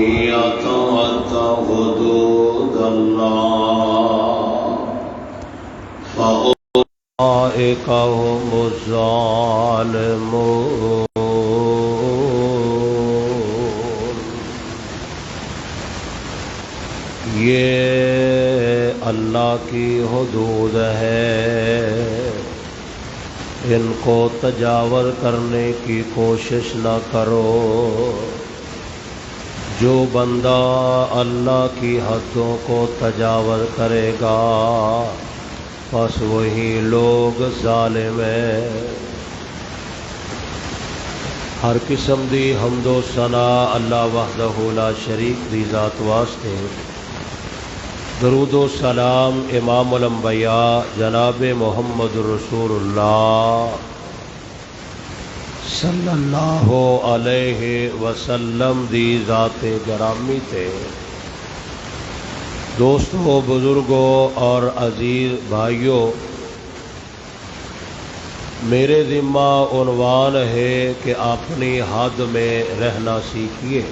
يتعد حدود الله فأولئك هم الظالمون. یہ اللہ کی حدود ہے، ان کو تجاوز کرنے کی کوشش نہ کرو. جو بندہ اللہ کی حدوں کو تجاوز کرے گا بس وہی لوگ ظالم ہیں. ہر قسم دی حمد و ثنا اللہ وحدہ لا شریک دی ذات واسطے. درود و سلام امام الانبیاء جناب محمد رسول اللہ صلی اللہ علیہ وسلم دی ذات گرامی تے. دوستو، بزرگوں اور عزیز بھائیوں، میرے ذمہ عنوان ہے کہ اپنی حد میں رہنا سیکھیے.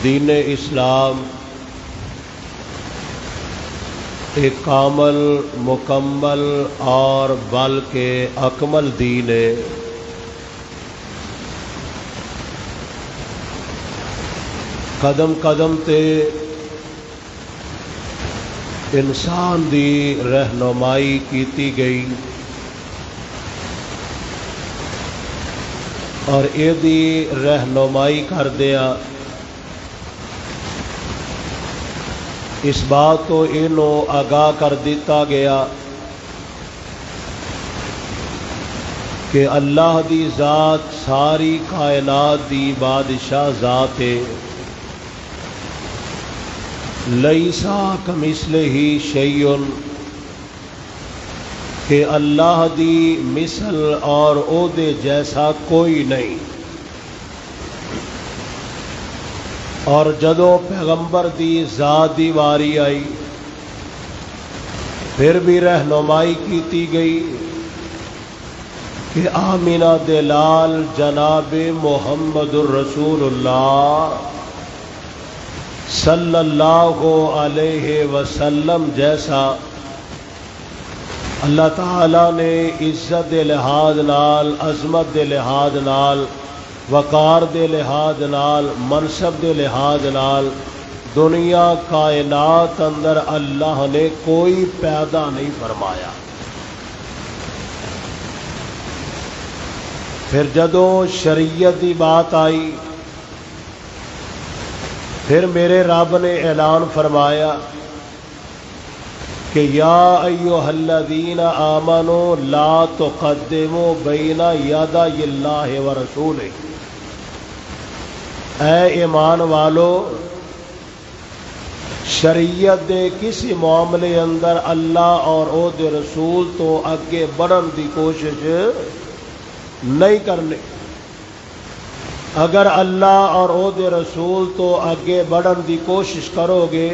دین اسلام ایک کامل، مکمل اور بلکہ اکمل دین ہے. قدم قدم تے انسان دی رہنمائی کیتی گئی اور یہ دی رہنمائی کردیا اس بات تو انہوں آگاہ کر دیتا گیا کہ اللہ دی ذات ساری کائنات دی بادشاہ ذات ہے. لیسا کمثلہ شیء، کہ اللہ دی مثل اور او دے جیسا کوئی نہیں. اور جدوں پیغمبر دی ذات دی واری آئی پھر بھی رہنمائی کیتی گئی کہ آمینہ دلال جناب محمد الرسول اللہ صلی اللہ علیہ وسلم جیسا اللہ تعالیٰ نے عزت دے لحاظ نال، عظمت دے لحاظ نال، وقار دے لحاظ نال، منصب دے لحاظ نال دنیا کائنات اندر اللہ نے کوئی پیدا نہیں فرمایا. پھر جدوں شریعت دی بات آئی پھر میرے رب نے اعلان فرمایا کہ یا ایھا الذین آمنوا لا تقدموا بین یدی اللہ ورسولہ. اے ایمان والو، شریعت دے کسی معاملے اندر اللہ اور او دے رسول تو اگے بڑھن دی کوشش نہیں کرنی. اگر اللہ اور او دے رسول تو آگے بڑھن دی کوشش کرو گے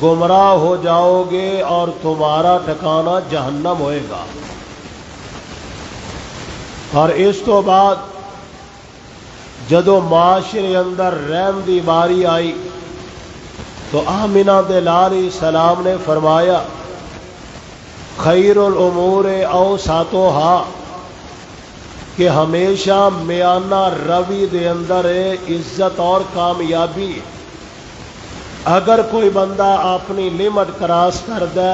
گمراہ ہو جاؤ گے اور تمہارا ٹھکانہ جہنم ہوئے گا. اور اس تو بعد جدو معاشرے اندر رحم دی باری آئی تو آمینہ دلال علیہ السلام نے فرمایا خیر الامور اوسطھا، کہ ہمیشہ میانہ روی دے اندر عزت اور کامیابی. اگر کوئی بندہ اپنی لمٹ کراس کر دے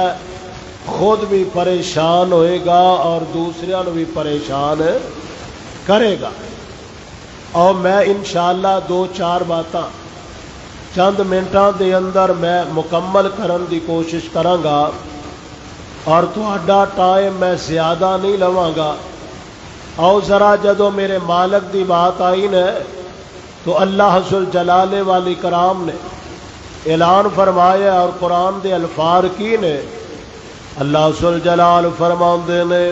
خود بھی پریشان ہوئے گا اور دوسروں بھی پریشان کرے گا. اور میں انشاءاللہ دو چار باتاں چند منٹاں دے اندر میں مکمل کرن دی کوشش کرانگا اور تہاڈا ٹائم میں زیادہ نہیں لواں گا. اور ذرا جدو میرے مالک دی بات آئی نے تو اللہ ذوالجلال والاکرام نے اعلان فرمایا اور قرآن دے الفاظ کی نے. اللہ ذوالجلال فرماندے نے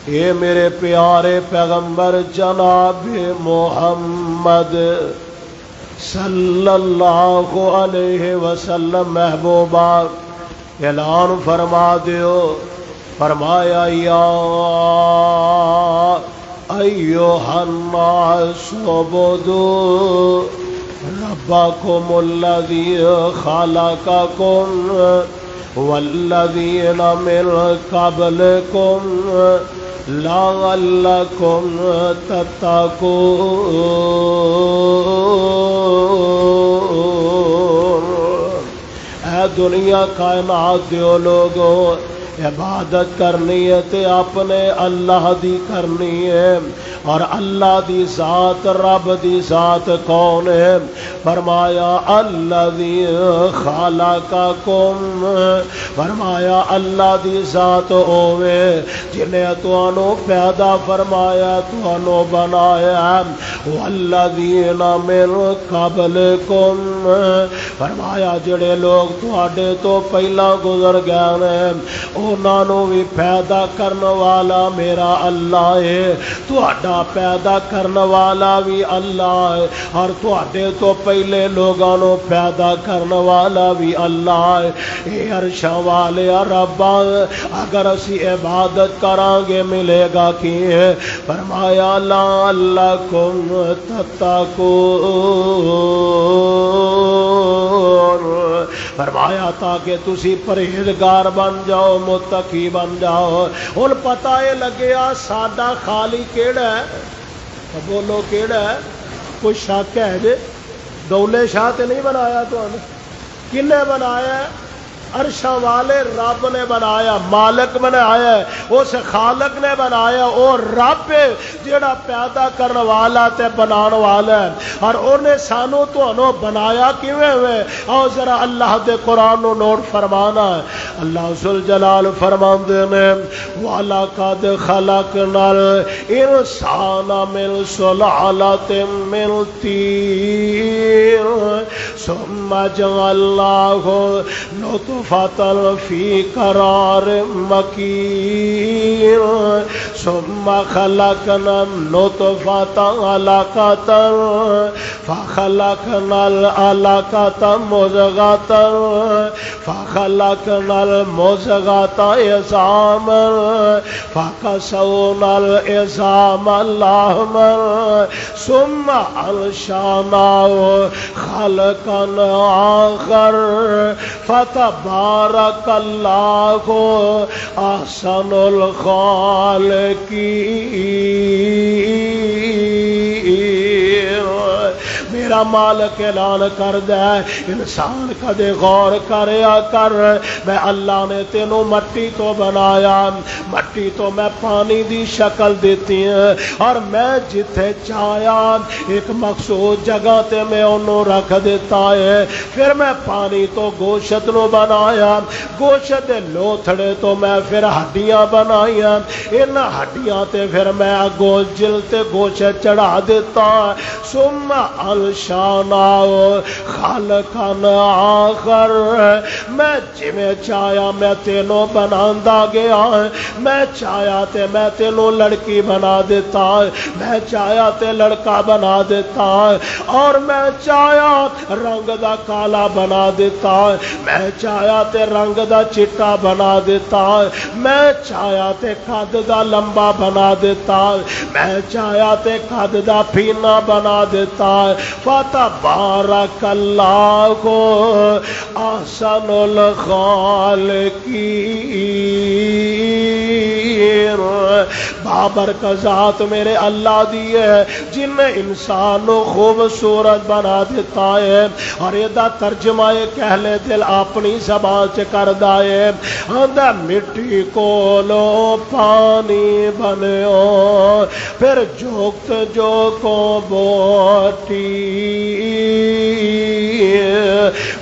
اے میرے پیارے پیغمبر جناب محمد صلی اللہ علیہ وسلم محبوبہ اعلان فرما دیو، فرمایا یا أيها الناس اعبدوا ربكم الذي خلقكم والذين من قبلكم لعلكم تتقون۔ اے دنیا کائنات دیو لوگو، عبادت کرنی ہے تے اپنے اللہ دی کرنی ہے، اور اللہ دی ذات، رب دی ذات کون ہے؟ فرمایا الذی خلقکم، فرمایا اللہ دی ذات ہوے جنہیں تانوں پیدا فرمایا، تانوں بنایا، والذین من قبلکم، فرمایا جڑے لوگ تواڈے تو پہلا گزر گئے نے انہاں نوں بھی پیدا کرن والا میرا اللہ ہے، تہاڈا پیدا کرن والا بھی اللہ ہے، اور تہاڈے تو پہلے لوگاں نوں پیدا کرن والا بھی اللہ ہے۔ اے عرشاں والے ربا، اگر اسی عبادت کران گے ملے گا کی ہے؟ فرمایا لعلکم تتقون، فرمایا تاکہ تسی پرہیزگار بن جاؤ، متقی بن جاؤ۔ ہن پتہ یہ لگیا ساڈا خالق کیڑا ہے؟ بولو کیڑا ہے؟ کوئی شک ہے جی؟ دولے شاہ تے نہیں بنایا تمہیں؟ کنے بنایا ہے؟ عرشاں والے رب نے بنایا، مالک بنایا ہے، اس خالق نے بنایا، اور رب جڑا پیدا کرنے والا تے بنان والا ہے، اور انہیں سانو تو انہوں بنایا کیویں ہوئے؟ اور ذرا اللہ دے قرآن نو نوٹ فرمانا ہے۔ اللہ ذوالجلال فرماندے نے وَلَقَدْ خَلَقْنَا الْإِنسَانَ مِنْ سُلَالَةٍ مِنْ طِينٍ ثُمَّ جَعَلْنَاهُ نطفة في قرار مكين ثم خلقنا النطفة علقة فخلقنا العلقة مضغة فخلقنا المضغة عظاما فكسونا العظام لحما ثم أنشأناه خلقا آخر فتبارک اللہ احسن الخالقین۔ میرا مالک اعلان کر دے انسان کدے غور کریا کر، میں اللہ نے تینوں مٹی تو بنایا، مٹی تو میں پانی دی شکل دیتی ہے، اور میں جتھے چاہیا ایک مخصوص جگہ تے میں انہوں رکھ دیتا ہے، پھر میں پانی تو گوشت نو بنایا، گوشت دے لوتھڑے تو میں پھر ہڈیاں بنائیاں، ان ہڈیاں تے پھر میں جل تے گوشت چڑھا دیتا، ثم انشأناہ خالقا آخر، میں جویں چاہیا میں تینوں بناندا گیا، میں چاہیا تے میں تینوں لڑکی بنا دیتا، میں چاہیا تے لڑکا بنا دیتا، اور میں چاہیا رنگ دا کالا بنا دیتا، میں چاہیا تے رنگ دا چٹا بنا دیتا، میں چاہیا تے قد دا لمبا بنا دیتا، میں چاہیا تے قد دا پھینا بنا دیتا، فتبارک اللہ احسن الخالقین۔ بابرکت ذات میرے اللہ دی ہے جن نے انسان کو خوبصورت بنا دیتا ہے، اور یہ ترجمہ کہلے دل اپنی زبان سے کردا ہے، آندا مٹی کولو پانی بنیو پھر جوگت جو کو بوٹی،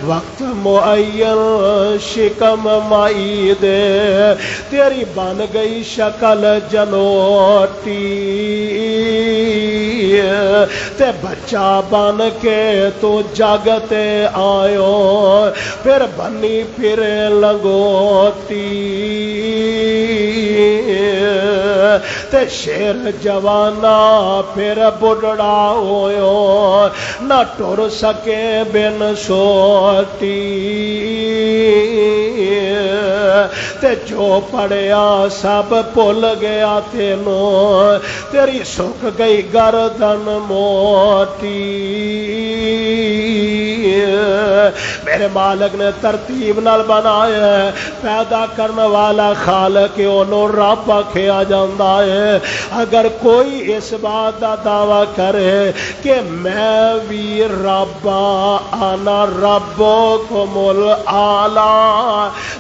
وقت معین شکم مائی دے تیری بن گئی شکل جنوٹی، تے بچہ بن کے تو جگتے آئیو پھر بنی پھر لنگوٹی، تے شیر جوانا پھر بڑھڑا ہوئیو نہ ٹر سکے بن سوٹی، تے جو پڑھیا سب بھول گیا تینوں تیری سک گئی گردن موٹی میرے مالک نے ترتیب نال بنایا ہے پیدا کرنے والا خالق انہوں رب آکھیا جاندا ہے اگر کوئی اس بات کا دعویٰ کرے کہ میں بھی رب انا ربکم الاعلی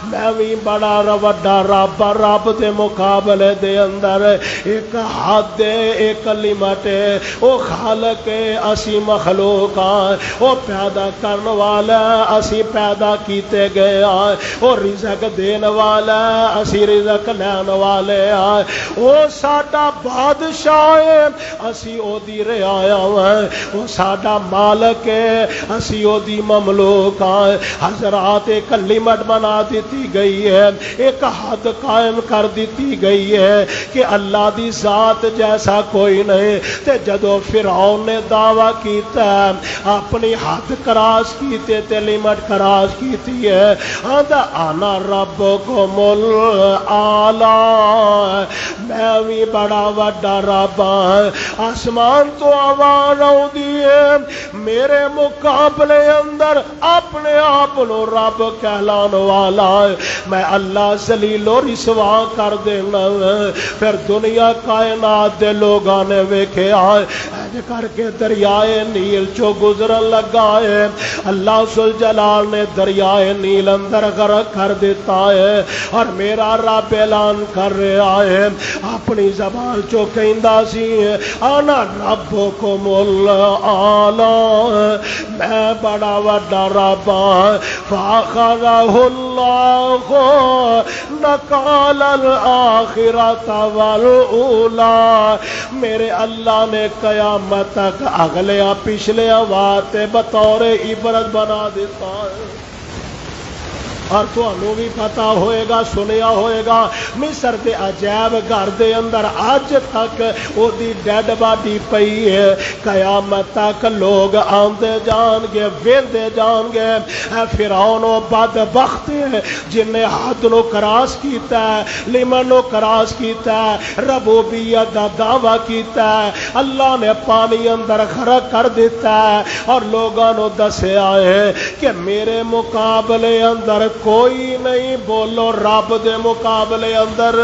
میں بھی بڑا وڈا رب دے مقابلے دے اندر ایک حد ایک لمٹ او خالق اسی مخلوق او پیدا کرنے والا اسی پیدا کیتے گئے او رزق دین والا اسی رزق لین والے او ساڈا بادشاہ ہے اسی او دی رعایا او ساڈا مالک ہے اسی او دی مملوک حضرات ایک لمٹ بنا دیتی گئی ہے ایک حد قائم کر دیتی گئی ہے کہ اللہ دی ذات جیسا کوئی نہیں تے جدو فرعون نے دعویٰ کیتا ہے اپنی حد کراس کیتے تے لمٹ کراس کیتی ہے آندا انا ربکم الاعلی میں بھی بڑا وڈا رب آسمان تو آواز آؤندی ہے میرے مقابلے اندر اپنے آپ نو رب کہلان والا میں اللہ ذلیل و رسوا کر دینا پھر دنیا کائنات دے لوگاں نے ویکھیا کر کے دریائے نیل چو گزرن لگا ہے اللہ ذوالجلال نے دریائے نیل اندر غرق کر دیتا ہے اور میرا رب اعلان کر رہا ہے اپنی زبان چو کہندا سی انا ربکم الاعلی میں بڑا وڈا رب فاخذہ اللہ نکال الآخرۃ والاولی میرے اللہ نے قیامت تک اگلے پچھلے واتے بطور عبرت بنا دیتا ہے اور تھانوں بھی پتا ہوئے گا سنیا ہوئے گا مصر دے عجائب گھر دے اندر اج تک او دی ڈیڈ باڈی پئی ہے قیامت تک لوگ آندے جان گے ویندے جان گے اے فرعون و بدبخت جن نے حد نو کراس کیتا ہے لمن نو کراس کیتا ہے ربوبیت دا دعویٰ کیتا ہے اللہ نے پانی اندر غرق کر دیتا ہے اور لوگاں نو دسیا ہے کہ میرے مقابلے اندر کوئی نہیں بولو رب دے مقابلے اندر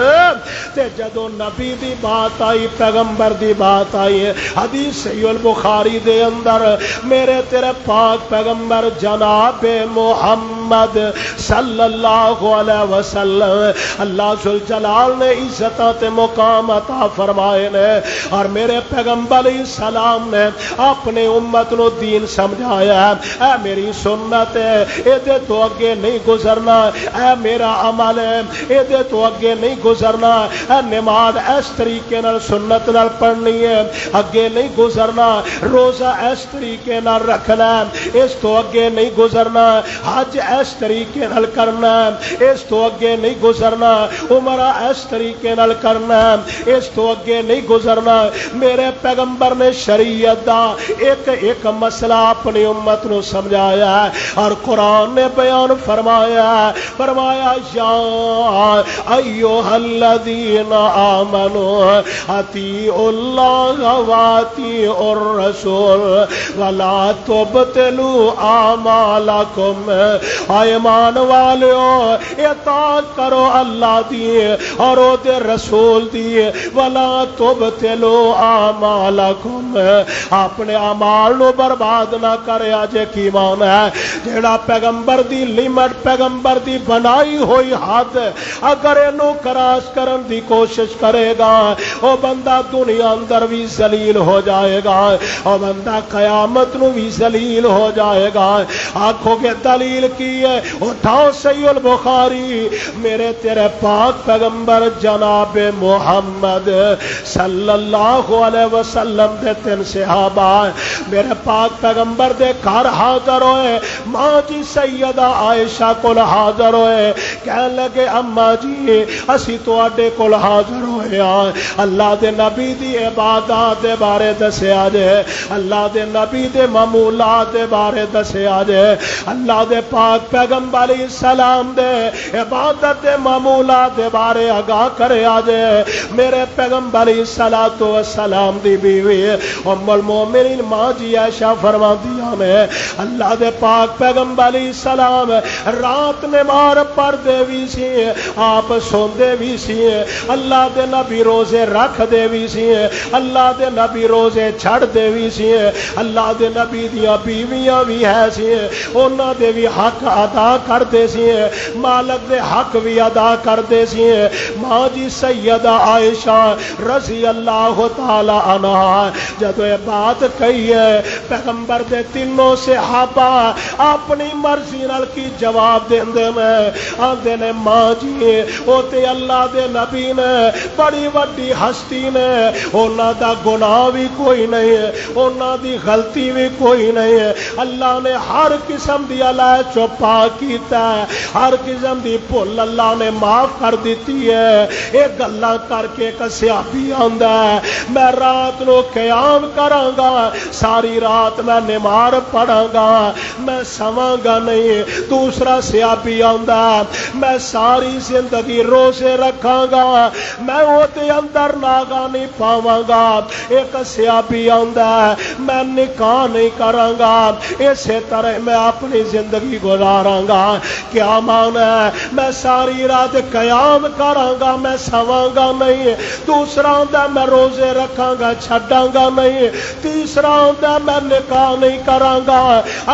تے جدو نبی دی بات آئی پیغمبر دی بات آئی حدیث صحیح البخاری دے اندر میرے تیرے پاک پیغمبر جناب محمد صلی اللہ علیہ وسلم اللہ ذوالجلال نے عزت مقام عطا فرمائے نے اور میرے پیغمبر علیہ السلام نے اپنے امت نو دین سمجھایا اے میری سنت ہے اے دے تو اگے نہیں گزرنا اے میرا عمل ہے اے دے تو اگے نہیں گزرنا اے نماز اس طریقے نال سنت نال پڑھنی ہے اگے نہیں گزرنا روزہ اس طریقے نال رکھنا ہے اس تو اگے نہیں گزرنا حج اس طریقے نال کرنا ہے اس تو اگے نہیں گزرنا عمرہ اس طریقے نال کرنا ہے اس تو اگے نہیں گزرنا میرے پیغمبر نے شریعت دا ایک ایک مسئلہ اپنی امت نو سمجھایا ہے اور قرآن نے بیان فرمایا یا ایھا الذین آمنوا اطیعوا اللہ واطیعوا الرسول ولا تبطلوا اعمالکم ایمان والو اطاعت کرو اللہ دی اور او دے رسول دی ولا تبطلوا اعمالکم اپنے اعمال نو برباد نہ کریا جے کی مان ہے جیڑا پیغمبر دی لمٹ پیغمبر دی بنائی ہوئی حد اگر اینو کراس کرن دی کوشش کرے گا او بندہ دنیا اندر بھی ذلیل ہو جائے گا او بندہ قیامت نو بھی ذلیل ہو جائے گا آنکھوں کے دلیل کی ہے اٹھاؤ صحیح البخاری میرے تیرے پاک پیغمبر جناب محمد صلی اللہ علیہ وسلم دے تین صحابہ میرے پاک پیغمبر دے گھر حاضر ہوئے ماں جی سیدہ عائشہ کول حاضر ہوئے کہنے لگے اما جی اسی تواڈے کول حاضر ہوئے اللہ دے نبی دی عبادات دے بارے دسیا جے اللہ دے نبی دے معمولات دے بارے دسیا جے اللہ دے پاک پیغمبر علیہ السلام دے عبادت دے معمولات دے بارے آگاہ کرے آجے. میرے پیغمبر علیہ السلام دی بیوی ام المومنین ماں جی عائشہ فرماندیاں نے اللہ دے پاک پیغمبر علیہ السلام رات نماز پڑھدے بھی سی, آپ سوندے بھی سی, اللہ دے نبی روزے رکھ دے بھی سی, اللہ دے نبی روزے چھڑ دے بھی سی, اللہ دے نبی دیاں بیویاں بھی ہے سی, انہاں دے بھی حق ادا کر دے سی, مالک دے حق بھی ادا کر دے سی. ماں جی سیدہ عائشہ رضی اللہ تعالی عنہا جدو یہ بات کہی ہے پیغمبر دے تینوں صحابہ اپنی مرضی نال کی جواب دیندے میں آندے نے ماں جی او تے اللہ دے نبی نے بڑی وڈی ہستی نے, انہاں دا گناہ بھی کوئی نہیں ہے, انہاں دی غلطی بھی کوئی نہیں ہے, اللہ نے ہر قسم دی علیہ چوپا کیتا ہے, ہر قسم دی بھول اللہ نے معاف کر دیتی ہے. ایک گلاں کر کے کسیا بھی آندا ہے میں رات نو قیام کراں گا, ساری رات میں نماز پڑھاں گا, میں سواں گا نہیں. دوسرا سیابی آندا میں ساری زندگی روزے رکھاں گا, میں او دے اندر ناگا نہیں پاواں گا. ایک سیابی آندا میں نکاح نہیں کراں گا, اسی طرح میں اپنی زندگی گزاراں گا. کیا مان ہے میں ساری رات قیام کراں گا, میں سواں گا نہیں. دوسرا آندا میں روزے رکھاں گا چھڈاں گا نہیں. تیسرا آندا میں نکاح نہیں کراں گا,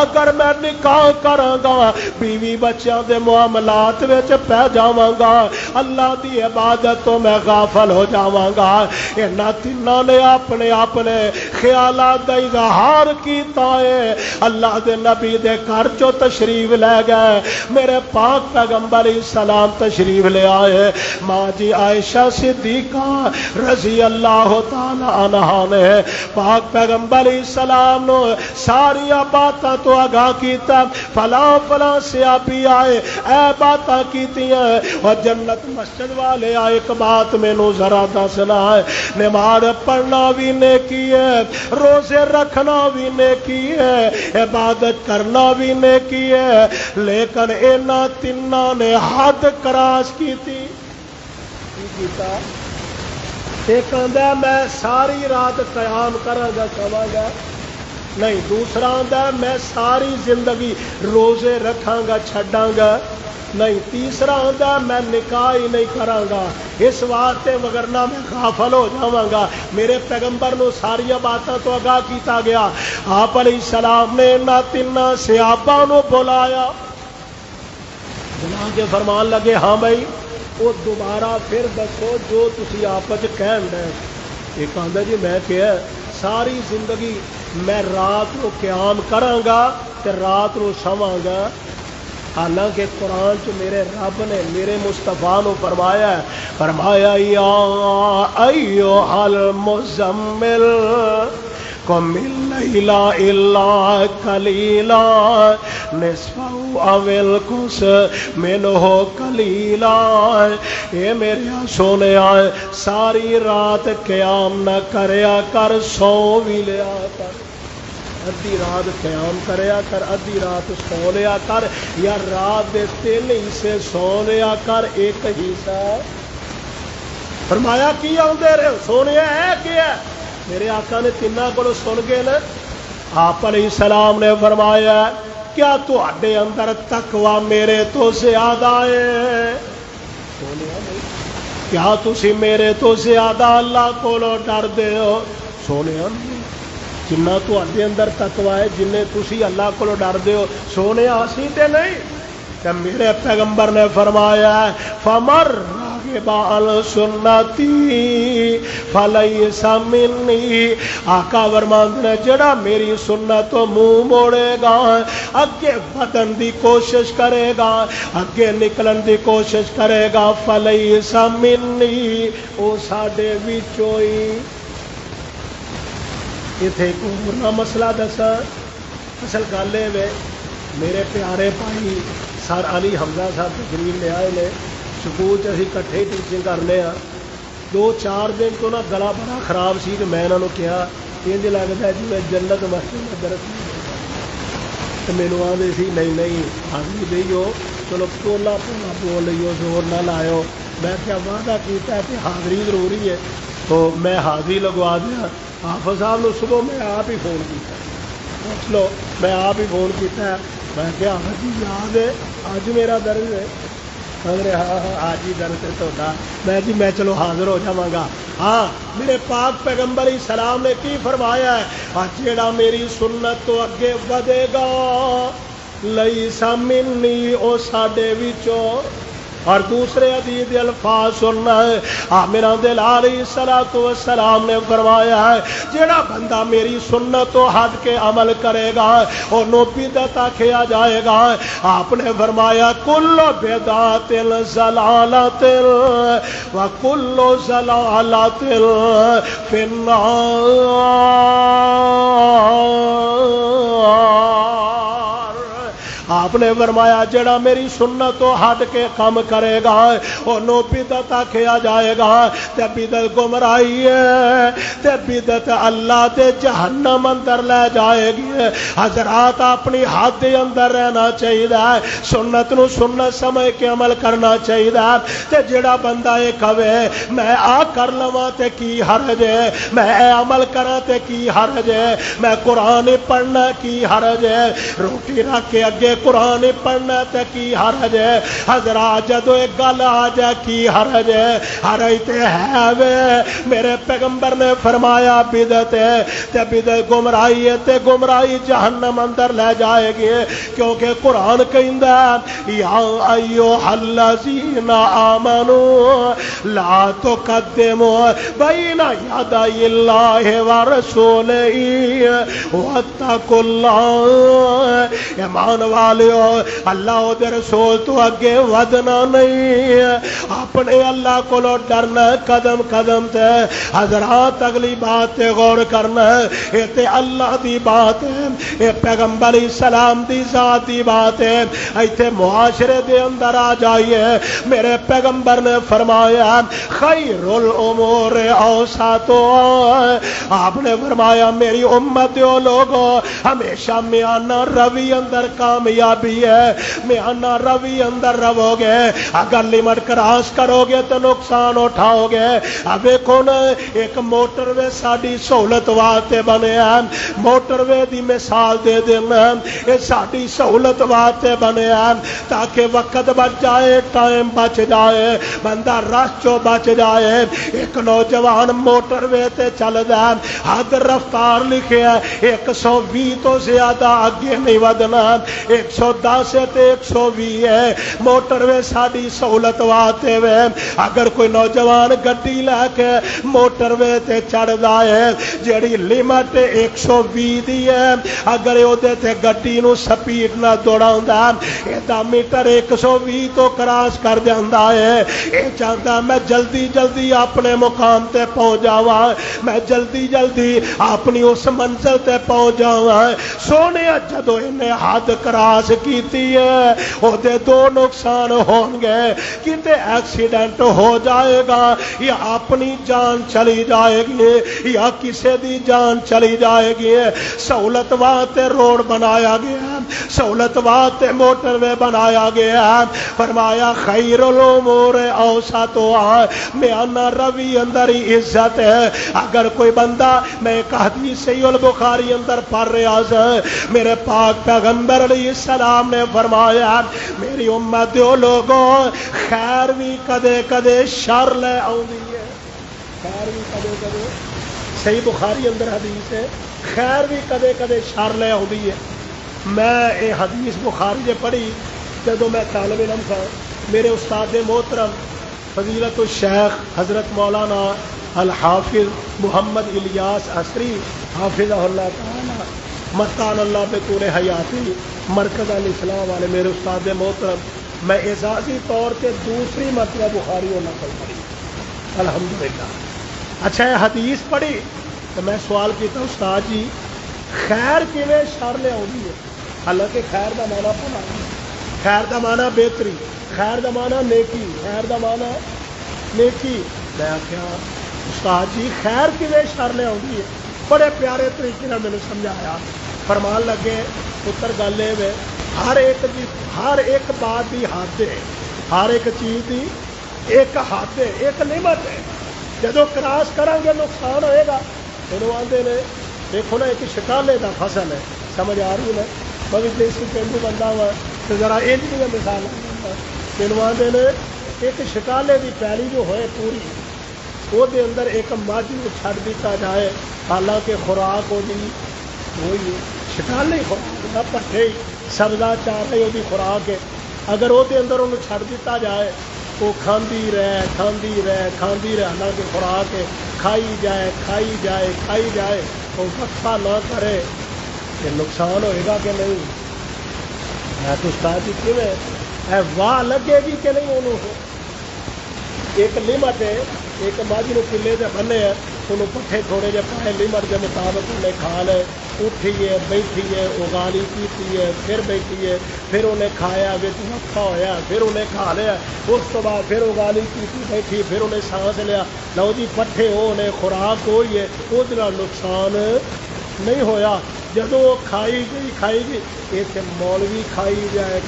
اگر میں نکاح کراں گا بیوی بچیاں دے معاملات وچ پہ جاواں گا, اللہ دی عبادت تو میں غافل ہو جاواں گا. انہاں تیناں نے اپنے اپنے خیالات دا اظہار کیتا ہے. اللہ دے نبی دے گھر چوں تشریف لے گئے, میرے پاک پیغمبر علیہ السلام تشریف لے آئے. ماں جی عائشہ صدیقہ رضی اللہ تعالی عنہا نے پاک پیغمبر علیہ السلام نو ساری باتاں تو آگاہ کیتا. فلاں فلاں سیابی آئے اے باتاں کیتیاں, اور جنت مسجد والے آئے ایک بات مینوں ذرا دسنا ہے, نماز پڑھنا بھی نیکی ہے, روزے رکھنا بھی نیکی ہے, عبادت کرنا بھی نیکی ہے, لیکن انہاں تیناں نے حد کراس کیتی. ایک آندا میں ساری رات قیام کراں گا سواں گا نہیں, دوسرا آندا میں ساری زندگی روزے رکھاں گا چھڈاں گا نہیں, تیسرا آندا میں نکاح ہی نہیں کراں گا اس واسطے وگرنہ میں غافل ہو جاواں گا. میرے پیغمبر نو ساری باتاں تو آگاہ کیتا گیا. آپ علیہ السلام نے انہاں تیناں صحابہ نو بلایا, بلا کے فرمان لگے ہاں بھائی وہ دوبارہ پھر دسو جو تسی آپس کہن دے. ایک آندا جی میں کہیا ساری زندگی میں رات کو قیام کراں گا تے رات کو سواں گا, حالانکہ قرآن چ میرے رب نے میرے مصطفیٰ نو فرمایا یا ایھا المزمل قم اللیل الا قلیلا نصفہ او انقص منہ قلیلا. اے میرے سونیا ساری رات قیام نہ کریا کر, سو بھی لیا کر. ادھی رات قیام کریا کر, ادھی رات سو لیا کر, یا رات دے 3 حصے سو لیا کر, ایک حصہ. فرمایا کی آندے رہے سونے ہے کیا میرے آقا نے تینوں کو سن کے نا آپ علیہ السلام نے فرمایا کیا تواڈے اندر تقوی میرے تو زیادہ ہے؟ کیا تسی میرے تو زیادہ اللہ کو ڈردے ہو؟ سونے جنہ تواڈے اندر تقوی ہے جنہیں تسی اللہ کو ڈردے ہو سونے اسی تے نہیں. میرے پیغمبر نے فرمایا فمر بال سنتی فلیس منی. آقا فرماندے نے جڑا میری سنت تو منہ موڑے گا, اگے بدن دی کوشش کرے گا, اگے نکلن دی کوشش کرے گا, فلیس منی او ساڈے وچوں ہی. ایتھے ایک اور مسئلہ دسا. اصل گل اے میرے پیارے بھائی سر علی حمزہ صاحب تقریر لے آئے نے, سکول اسی کٹھے ٹیچنگ کرنے ہاں. 2-4 دن تو نا گلا بڑا خراب سی کہ میں انہوں نے کہا انج لگتا ہے جی میں جنت مسجد میں درس تو مینو آدھے سی نہیں حاضری دئیو، چلو پولا پولا بول لیو، زور نہ لائیو۔ میں کیا وعدہ کیتا ہے کہ حاضری ضروری ہے، تو میں حاضری لگوا دیا۔ حافظ صاحب نے صبح میں آپ ہی فون کیا، پوچھ لو میں آپ ہی فون کیتا ہے۔ میں کیا جی یاد ہے اج میرا درد ہے؟ ہاں آج ہی درد ہے تھوڑا۔ میں جی میں چلو حاضر ہو جاواں گا۔ ہاں میرے پاک پیغمبر اسلام نے کی فرمایا ہے، جیڑا میری سنت تو اگے ودے گا لیسا منی، او ساڈے وچوں۔ اور دوسرے حدیث الفاظ سننا ہے، آمنہ دل علیہ الصلوۃ والسلام نے فرمایا ہے جیڑا بندہ میری سنت و ہٹ کے عمل کرے گا انہوں بدعت آکھیا جائے گا۔ آپ نے فرمایا کل بدعت ضلالۃ وکل ضلالۃ فی النار۔ آپ نے فرمایا جڑا میری سنت تو ہٹ کے کام کرے گا انہوں بدعت آکھیا جائے گا، تے بدعت گمراہی ہے، تے بدعت اللہ تے جہنم اندر لے جائے گی۔ حضرات اپنی حد دے اندر رہنا چاہیے، سنت نو سنت سمجھ کے عمل کرنا چاہیے۔ تے جڑا بندہ یہ کہے میں آ کر لواں تے کی حرج ہے، میں اے عمل کراں تے کی حرج ہے، میں قرآن پڑھنا کی حرج ہے، روٹی رکھ کے اگے قرآن پڑھنا تے کی حرج ہے۔ حضرات جدو ایک گل آ جائے کی حرج ہے؟ حرج تے ہے وے، میرے پیغمبر نے فرمایا بدعت ہے تے بدعت گمراہی ہے، تے گمراہی جہنم اندر لے جائے گی، کیونکہ قرآن کہندا ہے یا ایھا الذین آمنوا لا تقدموا بین یدی اللہ ورسولہ واتقوا اللہ۔ ایمان والو اللہ دے رسول تو اگے ودنا نہیں، اپنے اللہ کو ڈرنا قدم قدم تے۔ حضرات اگلی بات تے غور کرنا، یہ تے اللہ دی بات ہے، یہ پیغمبر اسلام دی ذات دی بات ہے۔ ایتھے معاشرے دے اندر آ جائیے، میرے پیغمبر نے فرمایا خیر الامور اوسطها۔ آپ نے فرمایا میری امت دو لوگوں ہمیشہ میانہ روی اندر کامیابی ہے، میانہ روی اندر رو گے، اگر لمٹ کراس کرو گے تو نقصان اٹھاؤ گے۔ اب دیکھو نا ایک موٹر وے ساری سہولت واسطے بنے ہیں، موٹر وے دی مثال دے دینا، یہ ساری سہولت واسطے بنے ہیں تاکہ وقت بچ جائے، ٹائم بچ جائے، بندہ رش چو بچ جائے۔ ایک نوجوان موٹر وے تے چل دا، حد رفتار لکھے ہے 120 تو زیادہ آگے نہیں ودنا، 110 تے 120 ہے۔ موٹر وے ساری سہولت واسطے وے، اگر کوئی نوجوان گڈی لے کے موٹر وے تے چڑھدا ہے جیڑی لمٹ 120 دی ہے، اگر اودے تے گڈی نو سپیڈ نہ دوڑاوندا ایدا میٹر 120 تو کراس کر جاندا ہے۔ اے چاہتا میں جلدی جلدی اپنے مقام تے پہنچ جاواں، میں جلدی جلدی اپنی اس منزل تے پہنچ جاواں۔ سونے جدو انہیں حد کراس کیتی ہے او دے دو نقصان ہون گے، کتے ایکسیڈنٹ ہو جائے گا یا اپنی جان چلی جائے گی یا کسے دی جان چلی جائے گی۔ سہولت واسطے روڈ بنایا گیا، سہولت واسطے موٹر وے بنایا گیا۔ فرمایا خیر الامور اوسطها، میانہ روی اندر ہی عزت ہے۔ اگر کوئی بندہ، میں ایک حدیث صحیح البخاری اندر پڑھ رہا تھا، میرے پاک پیغمبر علیہ السلام نے فرمایا میری امت دو لوگوں خیر بھی کدے کدے شر لے آؤندی ہے، خیر بھی کدے کدے، صحیح بخاری اندر حدیث ہے خیر بھی کدے کدے شر لے آؤندی ہے۔ میں یہ حدیث بخاری جے پڑھی جدو میں طالب علم تھا، میرے استاد محترم فضیلت الشیخ حضرت مولانا الحافظ محمد الیاس عصری حافظہ اللہ تعالی متان اللہ بطول حیاتی مرکز الاسلام والے میرے استاد محترم، میں اعزازی طور پہ دوسری مرتبہ بخاری و نقل پڑھی الحمدللہ۔ اچھا یہ حدیث پڑھی تو میں سوال کیتا استاد جی خیر کیویں شر لے آؤندی ہے؟ حالانکہ خیر دا معنی بھلا، خیر دا معنی بہتری، خیر دا معنی نیکی، خیر دا معنی نیکی۔ میں آخیا استاد جی خیر کیویں شر لے آؤندی ہے؟ بڑے پیارے طریقے نال مینوں سمجھایا، فرمان لگے پتر گل یہ ہر ایک بات کی حد ہے، ہر ایک چیز کی ایک حد ہے، ایک لمٹ ہے. جدو کراس کریں گے نقصان ہوئے گا. پھر آتے ہیں دیکھو نا ایک شکالے کا فصل ہے، سمجھ آ رہی ہے. میں بھی دیسی پینڈو بندہ ہوا تو ذرا یہ مثال پھر آتے ہیں ایک شکالے کی پیلی جو ہوئے پوری وہ اندر ایک مجھ کو چھڈ دیتا جائے، حالانکہ خوراک وہی وہی شکالے خوراک پٹھے ہی سبزہ چار وہ خوراک ہے. اگر وہ اندر انہوں چھڈ دیتا جائے وہ کھاندی رہ حالانکہ خوراک ہے، کھائی جائے وہ وقفہ نہ کرے کہ نقصان ہوئے گا کہ نہیں. میں تو استاد جی کیوں واہ لگے گی کہ نہیں. انہوں ایک لمٹ ہے، ایک مجھ کو کلے سے بنے ہے انہوں پٹھے تھوڑے جہ پائے لمٹ کے مطابق انہیں کھا لے، اٹھی ہے بیٹھی ہے اگالی کی ہے پھر بیٹھی ہے پھر انہیں کھایا وقفہ ہوا پھر انہیں کھا لیا، اس تو بعد پھر اگالی کی بیٹھی پھر انہیں سانس لیا. لو جی پٹھے ہو انہیں خوراک ہوئی ہے وہ نقصان نہیں ہویا. جدو وہ کھائی گئی یہ مولوی کھائی جائے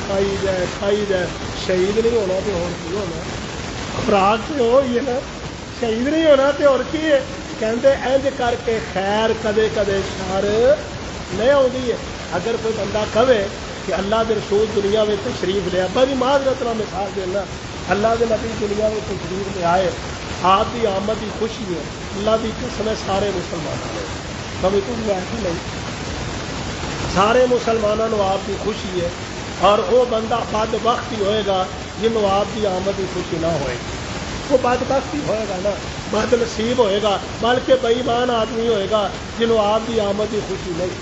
شہید نہیں ہونا تو اور کی ہونا. خوراک تو ہوئی ہے نا، شہید نہیں ہونا تو اور کی ہے. کہتے انج کر کے خیر کدے کدے شر نہیں آتی ہے. اگر کوئی بندہ کہے کہ اللہ کے رسول دنیا میں تشریف لیا، بڑی معذرت نہ مثال دینا، اللہ کے نبی دنیا میں تشریف لے آئے، آپ کی آمد کی خوشی ہے، اللہ کی قسم ہے سارے مسلمانوں نے کبھی کوئی ایسا نہیں، سارے مسلمانوں آپ کی خوشی ہے. اور وہ بندہ بدبخت ہی ہوئے گا جنہوں آپ کی آمد کی خوشی نہ ہوئے گی. وہ بدبخت ہی ہوئے گا نا، بد نصیب ہوئے گا، بلکہ بے ایمان آدمی ہوئے گا جنہوں آپ کی آمد کی خوشی نہیں.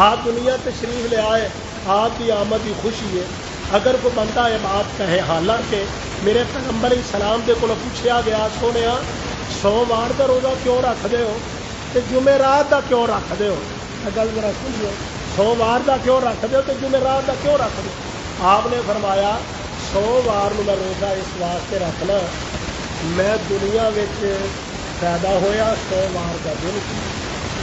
آپ دنیا تشریف لے آئے، آپ کی آمد کی خوشی ہے. اگر کوئی بندہ یہ بات کہے، حالانکہ میرے پیغمبر اسلام کے کو پوچھا گیا سونے سوموار کا روزہ کیوں رکھتے ہو تو جمعرات کا کیوں رکھتے ہو. گل ذرا سنیے، سوموار کا کیوں رکھتے ہو تو جمعرات کا کیوں رکھتے ہو. آپ نے فرمایا سوموار میں روزہ اس واسطے رکھنا، میں دنیا پیدا ہویا سوموار کا دن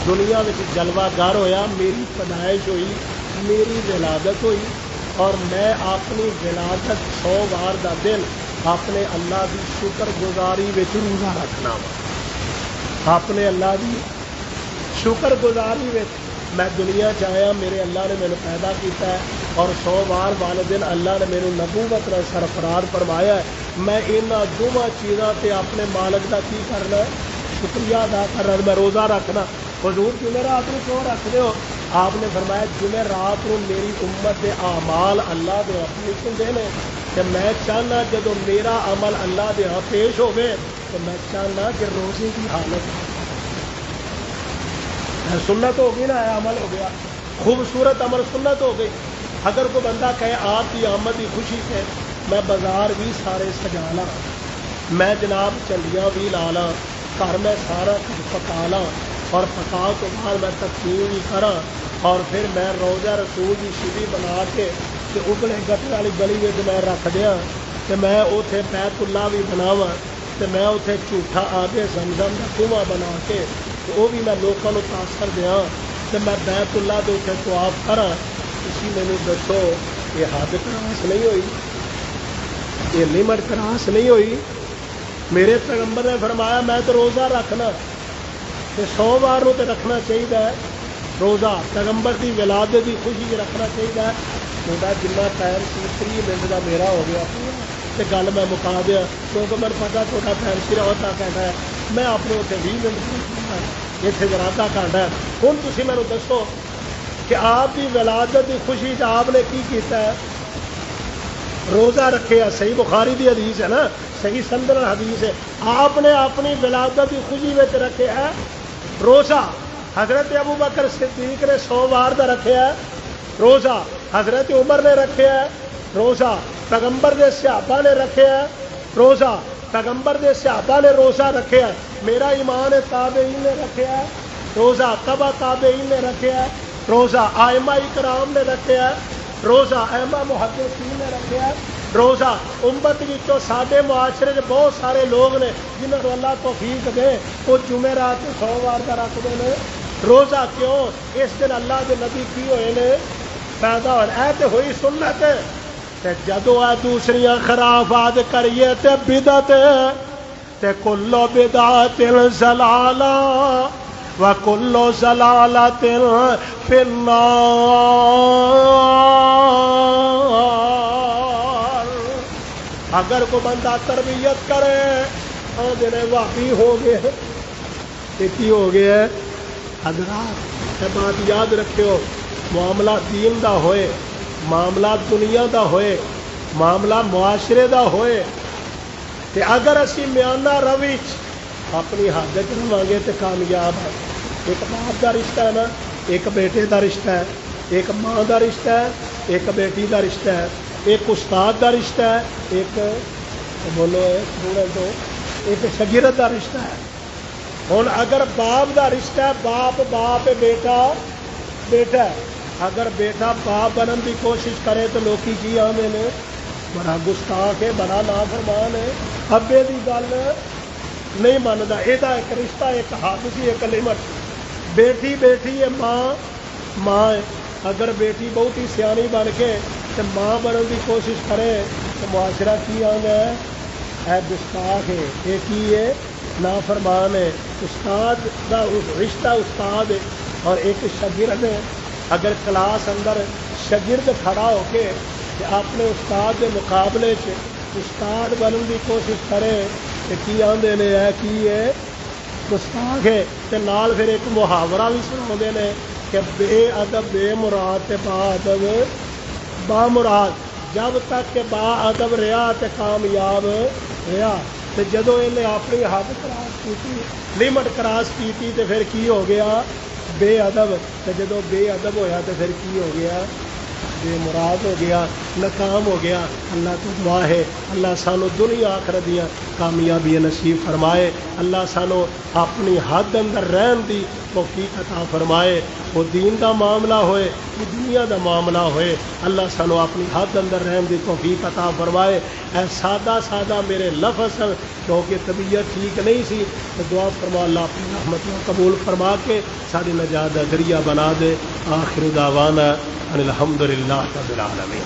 دنیا جلوہ گر ہویا، میری پیدائش ہوئی، میری ولادت ہوئی، اور میں اپنی ولادت سوموار کا دن اپنے اللہ کی شکر گزاری روزہ رکھنا وا. اپنے اللہ کی شکر گزاری میں دنیا چاہیا، میرے اللہ نے میرے پیدا کیتا ہے، اور سوموار والے دن اللہ نے میرے نبوت کا سرفراز فرمایا ہے. میں انہاں دونوں چیزاں تے اپنے مالک کا کی کرنا ہے، شکریہ ادا کرنا. میں روزہ رکھنا. حضور جمعرات کو کیوں رکھتے ہو؟ آپ نے فرمایا جمعرات کو میری امت کے اعمال اللہ دے اپنے دینے، کہ میں چاہنا جدو میرا عمل اللہ دے ہاں پیش ہوئے تو میں چاہنا کہ روزے کی حالت سنت ہو گئی نا، عمل ہو گیا، خوبصورت عمل سنت ہو گئی. اگر کوئی بندہ کہے آپ کی آمد کی خوشی سے میں بازار بھی سارے سجا لا، میں جناب چنڈیاں بھی لا لا، گھر میں سارا کچھ پکا لا، اور پکا تو بعد میں تقسیم بھی کرا، اور پھر میں روزہ رسول کی شبی بنا کے ابلے گٹے والی گلی میں میں رکھ دیا، کہ میں اتنے بیت اللہ بھی بناوا، تو میں اتنے جھوٹا آگے زمزم کا کنواں بنا کے وہ بھی میں لوگوں کو تاثر دیا، تو میں بیت اللہ کے اتنے طواف کرا. اسی مینو دسو یہ حد کراس نہیں ہوئی، یہ لمٹ کراس نہیں ہوئی. میرے پیغمبر نے فرمایا میں تو روزہ رکھنا، کہ سوموار تو رکھنا چاہیے روزہ، پیغمبر کی ولادت کی خوشی رکھنا چاہیے. میرا جنہ ٹائم سی 30 منٹ کا میرا ہو گیا تو گل میں مکا دیا، کیونکہ میرے پتا تھوڑا ٹائم سر ہوتا کہتا ہے، میں اپنے اتنے 20 منٹ اتنے ذرا گھنٹہ ہے. ہوں تھی میرے دسو کہ آپ کی ولادت کی خوشی سے آپ نے کی کیتا ہے؟ روزہ رکھے. صحیح بخاری کی حدیث ہے نا، صحیح سندر حدیث ہے. آپ نے اپنی ولادت کی خوشی میں رکھے ہے روزہ. حضرت ابو بکر صدیق نے سوموار کا رکھے ہے روزہ، حضرت عمر نے رکھے ہے روزہ، پیغمبر کے صحابہ نے رکھے ہے روزہ، پیغمبر کے صحابہ نے روزہ رکھے ہے. میرا ایمان تابعین نے رکھے ہے روزہ، تبع تابعین نے رکھے ہے روزہ، ائمہ کرام نے رکھے ہے روزہ، ائمہ محدثین نے رکھے ہے روزہ. امت وچوں ساڈے معاشرے کے بہت سارے لوگ نے جنہوں کو اللہ توفیق دے وہ جمعرات سوموار کا رکھتے ہیں روزہ. کیوں؟ اس دن اللہ کے نبی کی ہوئے نے پیدا ہونا ہے تے ہوئی سنت تے جدو آ دوسریاں خرافات کریے تے بدعت تے کلو بدعت ضلالہ وکل ضلالۃ فی النار۔ اگر کوئی بندہ تربیت کرے آدھے واقعی ہو گئے کی ہو گیا ہے حضرات، یہ بات یاد رکھو، معاملہ دین دا ہوئے، معاملہ دنیا دا ہوئے، معاملہ معاشرے دا ہوئے تے اگر اسی میانہ رویچ اپنی حد رہاں گے تو کامیاب ہے۔ ایک باپ دا رشتہ ہے نا، ایک بیٹے دا رشتہ ہے، ایک ماں دا رشتہ ہے، ایک بیٹی دا رشتہ ہے، ایک استاد دا رشتہ ہے، ایک بولو ایک شاگرد دا رشتہ ہے۔ ہوں اگر باپ دا رشتہ ہے، باپ باپ بیٹا بیٹا ہے، اگر بیٹا باپ بنن کی کوشش کرے تو لوگ کی آدھے نے بڑا گستاخ ہے، بڑا نافرمان ہے، ابے کی گل نہیں منتا، یہ ایک رشتہ ایک حد سی ایک لمٹ۔ بیٹی بیٹی ہے، ماں ماں ہے، اگر بیٹی بہت ہی سیانی بن کے تو ماں بننے کی کوشش کرے تو معاشرہ کی آگا ہے گستاخ ہے، یہ کی ہے نافرمان ہے۔ استاد دا رشتہ استاد ہے اور ایک شاگرد ہے، اگر کلاس اندر شاگرد کھڑا ہو کے اپنے استاد کے مقابلے سے استاد بننے کی کوشش کرے تو کی آدھے نے ہے کی ہے گستاخ ہے۔ تے نال پھر ایک محاورہ بھی سناتے ہیں کہ بے ادب بے مراد تے با ادب با مراد، جب تک کہ با ادب رہا تے کامیاب رہا، تے جدو انہیں اپنی حد کراس کی لمٹ کراس کی تے پھر کی ہو گیا بے ادب، تے جدو بے ادب ہویا تے پھر کی ہو گیا بے مراد ہو گیا، ناکام ہو گیا۔ اللہ تو دعا ہے اللہ سانو دنیا آخرت دیا کامیابی نصیب فرمائے، اللہ سانو اپنی حد اندر رہن دی توفیق عطا فرمائے، وہ دین دا معاملہ ہوئے وہ دنیا دا معاملہ ہوئے، اللہ سانو اپنی حد اندر رہن دی توفیق عطا فرمائے۔ اے سادہ سادہ میرے لفظ کیونکہ طبیعت ٹھیک نہیں سی تو دعا فرما اللہ اپنی رحمت قبول فرما کے ساری نجات کا ذریعہ بنا دے۔ آخر دعوانا ان الحمدللہ رب العالمین۔